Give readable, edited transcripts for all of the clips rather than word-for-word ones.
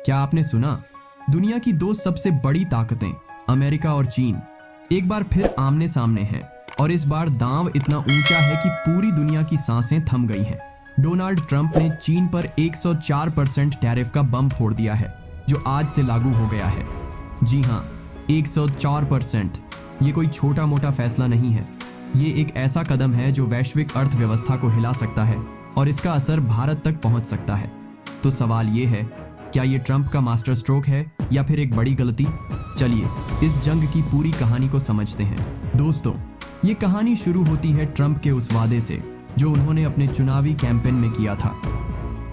क्या आपने सुना? दुनिया की दो सबसे बड़ी ताकतें अमेरिका और चीन एक बार फिर आमने सामने हैं और इस बार दांव इतना ऊंचा है कि पूरी दुनिया की सांसें थम गई हैं। डोनाल्ड ट्रंप ने चीन पर 104% टैरिफ का बम फोड़ दिया है जो आज से लागू हो गया है। जी हाँ, 104%। ये कोई छोटा मोटा फैसला नहीं है। ये एक ऐसा कदम है जो वैश्विक अर्थव्यवस्था को हिला सकता है और इसका असर भारत तक पहुंच सकता है। तो सवाल ये है, क्या ये ट्रंप का मास्टर स्ट्रोक है या फिर एक बड़ी गलती? चलिए इस जंग की पूरी कहानी को समझते हैं। दोस्तों, ये कहानी शुरू होती है ट्रंप के उस वादे से जो उन्होंने अपने चुनावी कैंपेन में किया था।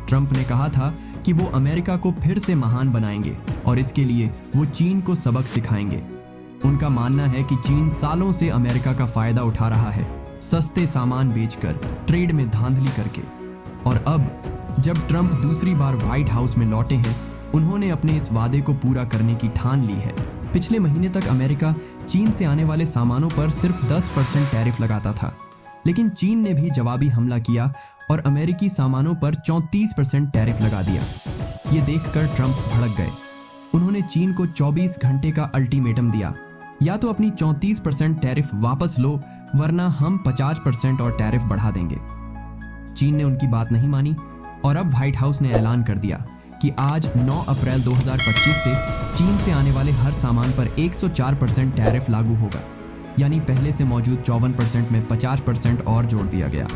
ट्रंप ने कहा था कि वो अमेरिका को फिर से महान बनाएंगे और इसके लिए वो चीन को सबक सिखाएंगे। उनका मानना है कि चीन सालों से अमेरिका का फायदा उठा रहा है, सस्ते सामान बेचकर, ट्रेड में धांधली करके। और अब जब ट्रंप दूसरी बार व्हाइट हाउस में लौटे हैं, उन्होंने अपने इस वादे को पूरा करने की ठान ली है। पिछले महीने तक अमेरिका चीन से आने वाले सामानों पर सिर्फ 10% टैरिफ लगाता था, लेकिन चीन ने भी जवाबी हमला किया और अमेरिकी सामानों पर 34% टैरिफ लगा दिया। ये देखकर ट्रंप भड़क गए। उन्होंने चीन को 24 घंटे का अल्टीमेटम दिया, या तो अपनी 34% टैरिफ वापस लो वरना हम 50% और टैरिफ बढ़ा देंगे। चीन ने उनकी बात नहीं मानी और अब व्हाइट हाउस ने ऐलान कर दिया कि आज 9 अप्रैल 2025 से चीन से आने वाले हर सामान पर 104% टैरिफ लागू होगा, यानी पहले से मौजूद 54% में 50% और जोड़ दिया गया।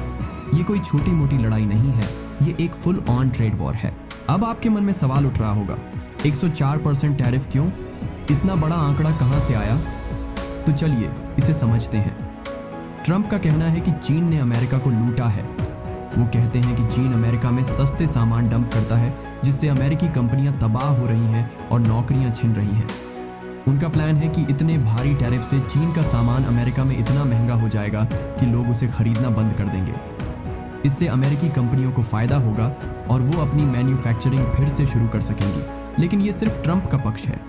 ये कोई छोटी मोटी लड़ाई नहीं है, ये एक फुल ऑन ट्रेड वॉर है। अब आपके मन में सवाल उठ रहा होगा, 104% टैरिफ क्यों? इतना बड़ा आंकड़ा कहां से आया? तो चलिए इसे समझते हैं। ट्रंप का कहना है कि चीन ने अमेरिका को लूटा है। वो कहते हैं कि चीन अमेरिका में सस्ते सामान डंप करता है, जिससे अमेरिकी कंपनियां तबाह हो रही हैं और नौकरियां छिन रही हैं। उनका प्लान है कि इतने भारी टैरिफ से चीन का सामान अमेरिका में इतना महंगा हो जाएगा कि लोग उसे खरीदना बंद कर देंगे। इससे अमेरिकी कंपनियों को फायदा होगा और वो अपनी मैन्युफैक्चरिंग फिर से शुरू कर सकेंगी। लेकिन ये सिर्फ ट्रंप का पक्ष है।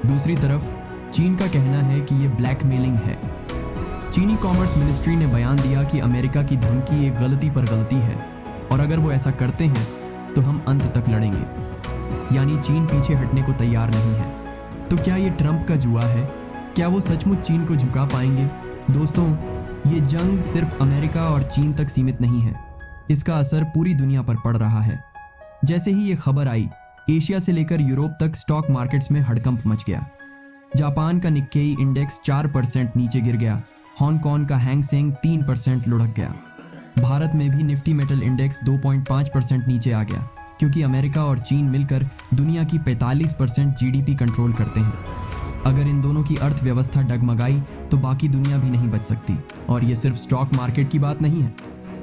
दूसरी तरफ चीन का कहना है कि ये ब्लैकमेलिंग है। चीनी कॉमर्स मिनिस्ट्री ने बयान दिया कि अमेरिका की धमकी एक गलती पर गलती है और अगर वो ऐसा करते हैं तो हम अंत तक लड़ेंगे। यानी चीन पीछे हटने को तैयार नहीं है। तो क्या ये ट्रंप का जुआ है? क्या वो सचमुच चीन को झुका पाएंगे? दोस्तों, ये जंग सिर्फ अमेरिका और चीन तक सीमित नहीं है, इसका असर पूरी दुनिया पर पड़ रहा है। जैसे ही ये खबर आई, एशिया से लेकर यूरोप तक स्टॉक मार्केट्स में हड़कंप मच गया। जापान का निक्केई इंडेक्स 4% नीचे गिर गया। हांगकांग का हैंग सेंग 3% लुढ़क गया। भारत में भी निफ्टी मेटल इंडेक्स 2.5% नीचे आ गया, क्योंकि अमेरिका और चीन मिलकर दुनिया की 45% जीडीपी कंट्रोल करते हैं। अगर इन दोनों की अर्थव्यवस्था डगमगाई तो बाकी दुनिया भी नहीं बच सकती। और ये सिर्फ स्टॉक मार्केट की बात नहीं है।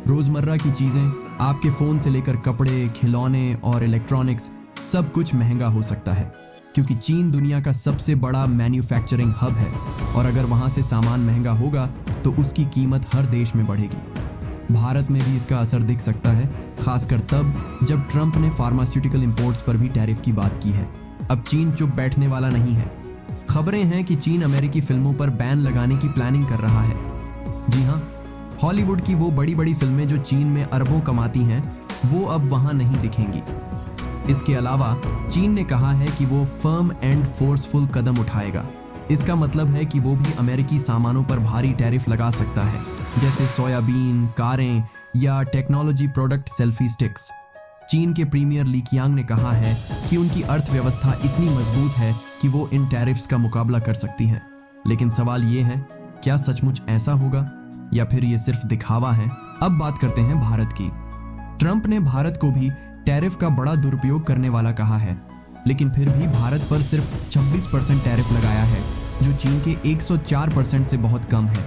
रोजमर्रा की चीजें, आपके फोन से लेकर कपड़े, खिलौने और इलेक्ट्रॉनिक्स, सब कुछ महंगा हो सकता है, क्योंकि चीन दुनिया का सबसे बड़ा मैन्युफैक्चरिंग हब है और अगर वहां से सामान महंगा होगा तो उसकी कीमत हर देश में बढ़ेगी। भारत में भी इसका असर दिख सकता है, खासकर तब जब ट्रंप ने फार्मास्यूटिकल इंपोर्ट्स पर भी टैरिफ की बात की है। अब चीन चुप बैठने वाला नहीं है। खबरें हैं कि चीन अमेरिकी फिल्मों पर बैन लगाने की प्लानिंग कर रहा है। जी हाँ, हॉलीवुड की वो बड़ी बड़ी फिल्में जो चीन में अरबों कमाती हैं, वो अब वहां नहीं दिखेंगी। इसके अलावा चीन ने कहा है कि वो फर्म एंड फोर्सफुल कदम उठाएगा। इसका मतलब है कि वो भी अमेरिकी सामानों पर भारी टैरिफ लगा सकता है, जैसे सोयाबीन, कारें या टेक्नोलॉजी प्रोडक्ट सेल्फी स्टिक्स। चीन के प्रीमियर ली कीयांग ने कहा है कि उनकी अर्थव्यवस्था इतनी मजबूत है कि वो इन टैरिफ्स का मुकाबला कर सकती है। लेकिन सवाल ये है, क्या सचमुच ऐसा होगा या फिर ये सिर्फ दिखावा है? अब बात करते हैं भारत की। ट्रंप ने भारत को भी टैरिफ का बड़ा दुरुपयोग करने वाला कहा है, लेकिन फिर भी भारत पर सिर्फ 26% टैरिफ लगाया है, जो चीन के 104% से बहुत कम है।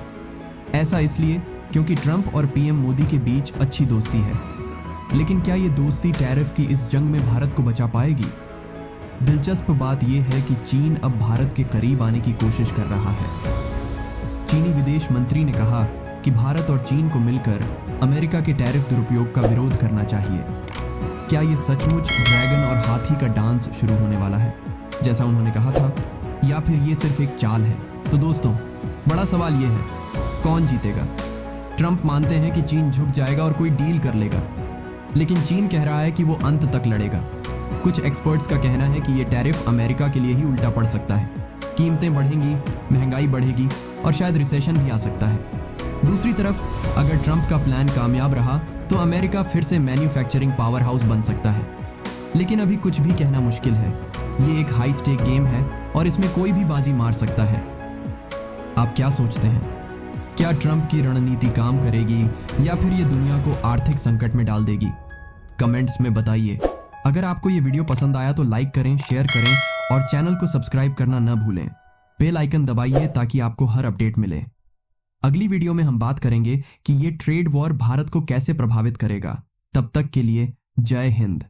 ऐसा इसलिए क्योंकि ट्रंप और पीएम मोदी के बीच अच्छी दोस्ती है। लेकिन क्या ये दोस्ती टैरिफ की इस जंग में भारत को बचा पाएगी? दिलचस्प बात यह है कि चीन अब भारत के करीब आने की कोशिश कर रहा है। चीनी विदेश मंत्री ने कहा कि भारत और चीन को मिलकर अमेरिका के टैरिफ दुरुपयोग का विरोध करना चाहिए। क्या ये सचमुच ड्रैगन और हाथी का डांस शुरू होने वाला है, जैसा उन्होंने कहा था, या फिर ये सिर्फ एक चाल है? तो दोस्तों, बड़ा सवाल ये है, कौन जीतेगा? ट्रंप मानते हैं कि चीन झुक जाएगा और कोई डील कर लेगा, लेकिन चीन कह रहा है कि वो अंत तक लड़ेगा। कुछ एक्सपर्ट्स का कहना है कि ये टैरिफ अमेरिका के लिए ही उल्टा पड़ सकता है। कीमतें बढ़ेंगी, महंगाई बढ़ेगी और शायद रिसेशन भी आ सकता है। दूसरी तरफ अगर ट्रंप का प्लान कामयाब रहा तो अमेरिका फिर से मैन्युफैक्चरिंग पावर हाउस बन सकता है। लेकिन अभी कुछ भी कहना मुश्किल है। ये एक हाई स्टेक गेम है और इसमें कोई भी बाजी मार सकता है। आप क्या सोचते हैं? क्या ट्रंप की रणनीति काम करेगी या फिर ये दुनिया को आर्थिक संकट में डाल देगी? कमेंट्स में बताइए। अगर आपको ये वीडियो पसंद आया तो लाइक करें, शेयर करें और चैनल को सब्सक्राइब करना न भूलें। बेल आइकन दबाइए ताकि आपको हर अपडेट मिले। अगली वीडियो में हम बात करेंगे कि ये ट्रेड वॉर भारत को कैसे प्रभावित करेगा। तब तक के लिए जय हिंद।